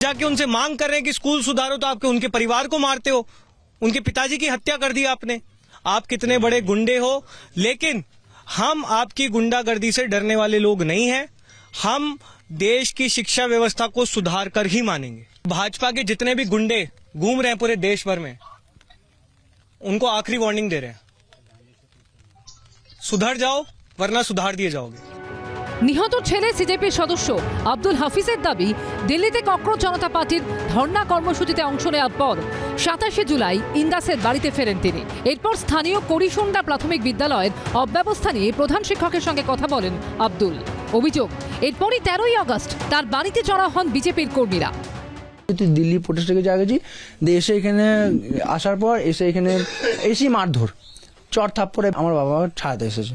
जाके उनसे मांग कर रहे हैं कि स्कूल सुधारो तो आपके उनके परिवार को मारते हो। उनके पिताजी की हत्या कर दी आपने। आप कितने बड़े गुंडे हो, लेकिन हम आपकी गुंडागर्दी से डरने वाले लोग नहीं हैं। हम देश की शिक्षा व्यवस्था को सुधार कर ही मानेंगे। भाजपा के जितने भी गुंडे घूम रहे हैं पूरे देश भर में, उनको आखिरी वार्निंग दे रहे हैं, सुधर जाओ वरना सुधार दिए जाओगे। নিহত ছেলে সিজেপির সদস্য আব্দুল হাফিজের দাবি, দিল্লিতে ককরোচ জনতা পার্টির ধর্ণা কর্মসূচিতে অংশ নেওয়ার পর ২৭শে জুলাই ইন্দাসের বাড়িতে ফেরেন তিনি। এরপর স্থানীয় করিসুন্ডা প্রাথমিক বিদ্যালয়ের অব্যবস্থা নিয়ে প্রধান শিক্ষকের সঙ্গে কথা বলেন আব্দুল। অভিযোগ, এরপরই ১৩ই আগস্ট তার বাড়িতে চড়াও হন বিজেপির কর্মীরা। দিল্লি প্রোটেস্ট থেকে যা গেছি, এসে এখানে আসার পর এখানে এসেই মারধর, চড় থাপ্পড়ে আমার বাবা ছাড়াতে এসেছে।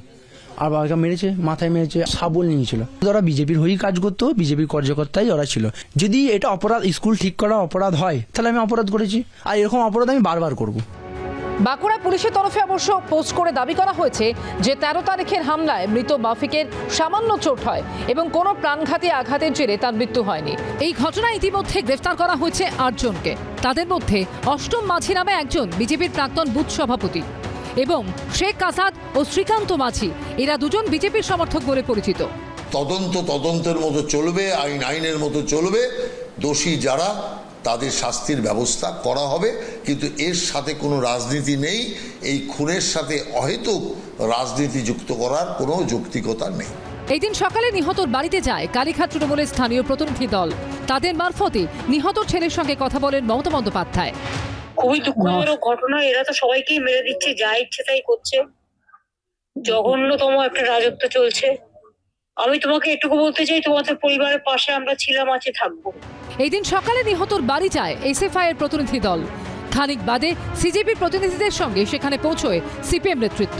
আর বাবাকে মেরেছে, মাথায় মেরেছে, শাবল নিয়েছিল। ওরা বিজেপির হয়েই কাজ করতো, বিজেপির কার্যকর্তাই ওরা ছিল। যদি এটা অপরাধ, স্কুল ঠিক করা অপরাধ হয়, তাহলে আমি অপরাধ করেছি, আর এরকম অপরাধ আমি বারবার করব। বাঁকুড়া পুলিশের তরফে অবশ্য পোস্ট করে দাবি করা হয়েছে যে ১৩ তারিখের হামলায় মৃত মাফিকের সামান্য চোট হয় এবং কোনো প্রাণঘাতী আঘাতের জেরে তার মৃত্যু হয়নি। এই ঘটনায় ইতিমধ্যে গ্রেফতার করা হয়েছে ৮ জনকে। তাদের মধ্যে অষ্টম মাঝি নামে একজন বিজেপির প্রাক্তন বুথ সভাপতি এবং শেখ আসাদ ও শ্রীকান্ত মাঝি, এরা দুজন বিজেপির সমর্থক বলে পরিচিত। তদন্তের মতো চলবে, আইনের মতো চলবে। দোষী যারা, তাদের শাস্তির ব্যবস্থা করা হবে, কিন্তু এর সাথে কোনো রাজনীতি নেই। এই খুনের সাথে অহেতুক রাজনীতি যুক্ত করার কোনো যৌক্তিকতা নেই। এই দিন সকালে নিহতর বাড়িতে যায় কালীঘাট তৃণমূলের স্থানীয় প্রতিনিধি দল। তাদের মারফতে নিহত ছেলের সঙ্গে কথা বলেন মমতা বন্দ্যোপাধ্যায়। খুবই দুঃখজনক ঘটনা। এরা তো সবাইকেই মেরে দিচ্ছে, যা ইচ্ছে তাই করছে, জঘন্যতম একটা রাজত্ব চলছে। আমি তোমাকে এটুকু বলতে চাই, তোমাদের পরিবারের পাশে আমরা ছিলাম, আছে, থাকবো। এই দিন সকালে নিহতর বাড়ি যায় এসএফআই এর প্রতিনিধি দল। খানিক বাদে সিজেপি প্রতিনিধিদের সঙ্গে সেখানে পৌঁছয় সিপিএম নেতৃত্ব।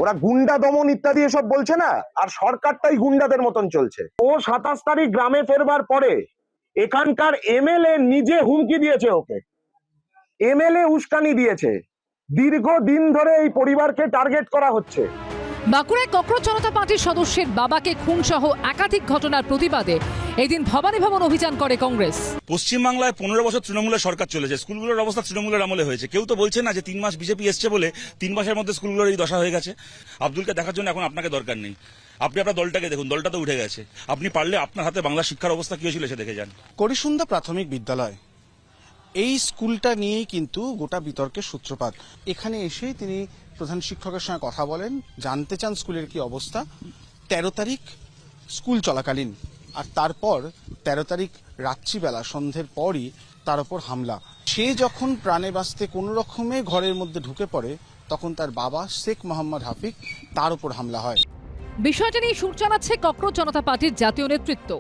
ওরা গুন্ডা দমন ইত্যাদি এসব বলছে না, আর সরকারটাই গুন্ডাদের মতন চলছে। ও ২৭ তারিখ গ্রামে ফেরবার পরে এখানকার এমএলএ নিজে হুমকি দিয়েছে, ওকে এমএলএ উস্কানি দিয়েছে। দীর্ঘদিন ধরে এই পরিবারকে টার্গেট করা হচ্ছে। বাঁকুড়ায় ককরোচ জনতা পার্টির সদস্যের বাবাকে খুন সহ একাধিক ঘটনার প্রতিবাদে এদিন ভবানী ভবন অভিযান করে কংগ্রেস। পশ্চিমবাংলায় ১৫ বছর তৃণমূলের সরকার চলেছে, স্কুলগুলোর অবস্থা তৃণমূলের আমলে হয়েছে। কেউ তো বলছে না যে ৩ মাস বিজেপি এসছে বলে ৩ মাসের মধ্যে স্কুলগুলোর এই দশা হয়ে গেছে। আব্দুলকে দেখার জন্য এখন আপনাকে দরকার নেই, আপনি আপনার দলটাকে দেখুন, দলটা তো উঠে গেছে। আপনি পারলে আপনার হাতে বাংলা শিক্ষার অবস্থা কি হয়েছিল সে দেখে যান। করিসুন্দা প্রাথমিক বিদ্যালয়, এই স্কুলটা নিয়েই কিন্তু গোটা বিতর্কের সূত্রপাত। এখানে এসেই তিনি প্রধান শিক্ষকের সঙ্গে কথা বলেন, জানতে চান স্কুলের কি অবস্থা। ১৩ তারিখ স্কুল চলাকালীন, আর তারপর ১৩ তারিখ রাত্রিবেলা সন্ধ্যের পরই তার ওপর হামলা। সে যখন প্রাণে বাঁচতে কোনো রকমে ঘরের মধ্যে ঢুকে পড়ে, তখন তার বাবা শেখ মোহাম্মদ হাফিজ, তার ওপর হামলা হয়। বিষয়টা নিয়ে সুর চালাচ্ছে ককরোচ জনতা পার্টির জাতীয় নেতৃত্ব।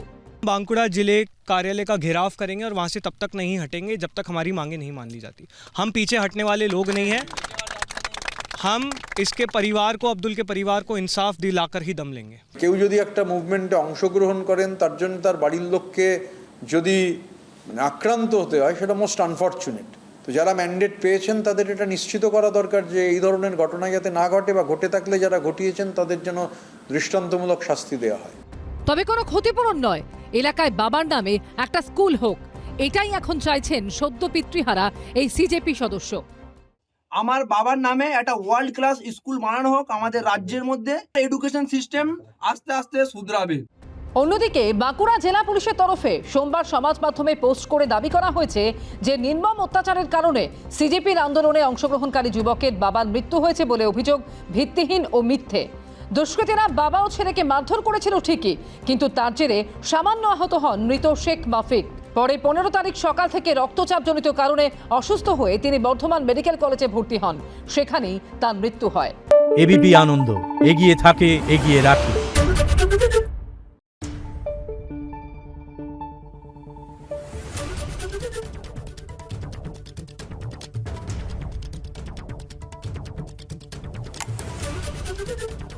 बांकुड़ा जिले कार्यालय का घेराव करेंगे और वहां से तब तक नहीं हटेंगे जब तक हमारी मांगे नहीं मान ली जाती। हम पीछे हटने वाले लोग नहीं हैं। हम इसके परिवार को, अब्दुल के परिवार को इंसाफ दिलाकर ही दम लेंगे। কেউ যদি একটা মুভমেন্টে অংশগ্রহণ করেন, তার জন্য তার বাড়ির লোককে যদি আক্রান্ত হতে হয়, সেটা মোস্ট আনফরচুনেট। তো যারা ম্যান্ডেট পেয়েছেন তাদের এটা নিশ্চিত করা দরকার যে এই ধরনের ঘটনা যাতে না ঘটে, বা ঘটে থাকলে যারা ঘটিয়েছেন তাদের যেন দৃষ্টান্তমূলক শাস্তি দেওয়া হয়। তবে কোনো ক্ষতিপূরণ নয়, এলাকায় বাবার নামে একটা স্কুল হোক, এটাই এখন চাইছেন সদ্য পিতৃহারা এই সিজেপি সদস্য। আমার বাবার নামে একটা ওয়ার্ল্ড ক্লাস স্কুল বানানো হোক আমাদের রাজ্যের মধ্যে। এডুকেশন সিস্টেম আস্তে আস্তে শুধরাবে। অন্যদিকে বাঁকুড়া জেলা পুলিশের তরফে সোমবার সমাজ মাধ্যমে পোস্ট করে দাবি করা হয়েছে যে নির্মম অত্যাচারের কারণে সিজেপির আন্দোলনে অংশগ্রহণকারী যুবকের বাবার মৃত্যু হয়েছে বলে অভিযোগ ভিত্তিহীন ও মিথ্যে। দুষ্কৃতীরা বাবা ও ছেলেকে মারধর করেছিল ঠিকই, কিন্তু তার জেরে সামান্য আহত হন মৃত শেখ মাফিক। পরে ১৫ তারিখ সকাল থেকে রক্তচাপজনিত কারণে অসুস্থ হয়ে তিনি বর্ধমান মেডিকেল কলেজে ভর্তি হন, সেখানেই তার মৃত্যু হয়। এবিপি আনন্দ, এগিয়ে থাকে, এগিয়ে রাখে। Thank you.